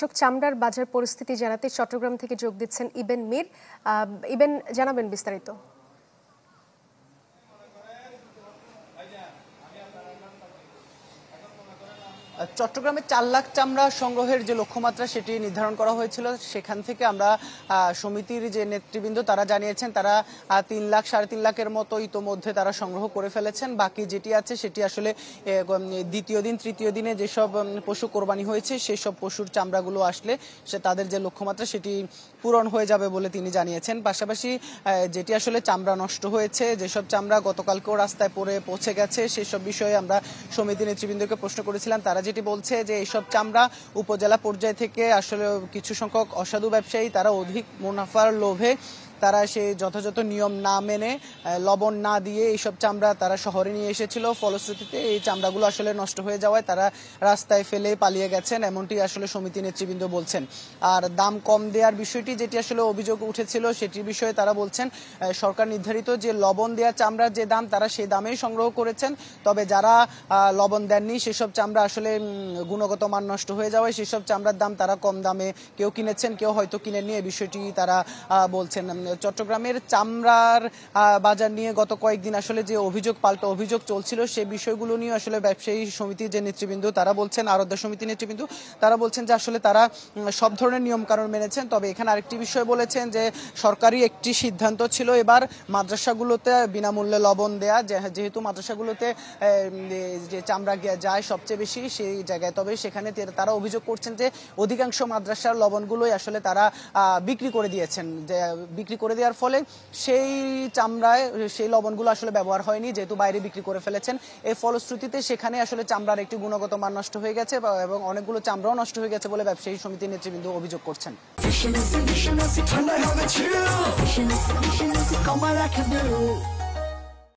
দর্শক, চামড়ার বাজার পরিস্থিতি জানাতে চট্টগ্রাম থেকে যোগ দিচ্ছেন ইবেন মীর। ইবেন, জানাবেন বিস্তারিত। চট্টগ্রামে ৪ লাখ চামড়া সংগ্রহের যে লক্ষ্যমাত্রা সেটি নির্ধারণ করা হয়েছিল, সেখান থেকে আমরা সমিতির যে নেতৃবৃন্দ তারা জানিয়েছেন তারা ৩ লাখ ৩.৫ লাখের মতো ইতোমধ্যে তারা সংগ্রহ করে ফেলেছেন। বাকি যেটি আছে সেটি আসলে দ্বিতীয় দিন তৃতীয় দিনে যেসব পশু কোরবানি হয়েছে সেই সব পশুর চামড়াগুলো আসলে তাদের যে লক্ষ্যমাত্রা সেটি পূরণ হয়ে যাবে বলে তিনি জানিয়েছেন। পাশাপাশি যেটি আসলে চামড়া নষ্ট হয়েছে, যেসব চামড়া গতকালকেও রাস্তায় পৌঁছে গেছে, সেসব বিষয়ে আমরা সমিতি নেতৃবৃন্দকে প্রশ্ন করেছিলাম। তারা যেটি বলছে যে এইসব চামড়া উপজেলা পর্যায় থেকে আসলে কিছু সংখ্যক অসাধু ব্যবসায়ী তারা অধিক মুনাফার লোভে তারা সেই যথাযথ নিয়ম না মেনে লবণ না দিয়ে এইসব চামড়া তারা শহরে নিয়ে এসেছিল। ফলশ্রুতিতে এই চামড়াগুলো আসলে নষ্ট হয়ে যাওয়ায় তারা রাস্তায় ফেলে পালিয়ে গেছেন, এমনটি আসলে সমিতি নেতৃবৃন্দ বলছেন। আর দাম কম দেওয়ার বিষয়টি যেটি আসলে অভিযোগ উঠেছিল সেটির বিষয়ে তারা বলছেন সরকার নির্ধারিত যে লবণ দেওয়া চামড়ার যে দাম তারা সেই দামেই সংগ্রহ করেছেন, তবে যারা লবণ দেননি সেসব চামড়া আসলে গুণগত মান নষ্ট হয়ে যাওয়ায় সেসব চামড়ার দাম তারা কম দামে কেউ কিনেছেন, কেউ হয়তো কিনেননি। এই বিষয়টি তারা বলছেন। চট্টগ্রামের চামড়ার বাজার নিয়ে গত কয়েকদিন আসলে যে পাল্টা অভিযোগ চলছিল সে বিষয়গুলো নিয়ে আসলে ব্যবসায়ী সমিতির যে নেতৃবৃন্দ তারা বলছেন, আরোদ্য সমিতি নেতৃবৃন্দ তারা বলছেন যে আসলে তারা সব ধরনের নিয়ম কানুন মেনেছেন। তবে এখানে আরেকটি বিষয় বলেছেন যে সরকারি একটি সিদ্ধান্ত ছিল এবার মাদ্রাসাগুলোতে বিনামূল্যে লবণ দেয়া, যেহেতু মাদ্রাসাগুলোতে যে চামড়া যায় সবচেয়ে বেশি সেই জায়গায়, তবে সেখানে তারা অভিযোগ করছেন যে অধিকাংশ মাদ্রাসার লবণগুলোই আসলে তারা বিক্রি করে দিয়েছেন। বিক্রি করে দেওয়ার ফলে সেই চামড়ায় সেই লবণগুলো আসলে ব্যবহার হয়নি, যেহেতু বাইরে বিক্রি করে ফেলেছেন। এই ফলশ্রুতিতে সেখানে আসলে চামড়ার একটি গুণগত মান নষ্ট হয়ে গেছে এবং অনেকগুলো চামড়াও নষ্ট হয়ে গেছে বলে ব্যবসায়ী সমিতির নেতৃবৃন্দ অভিযোগ করছেন।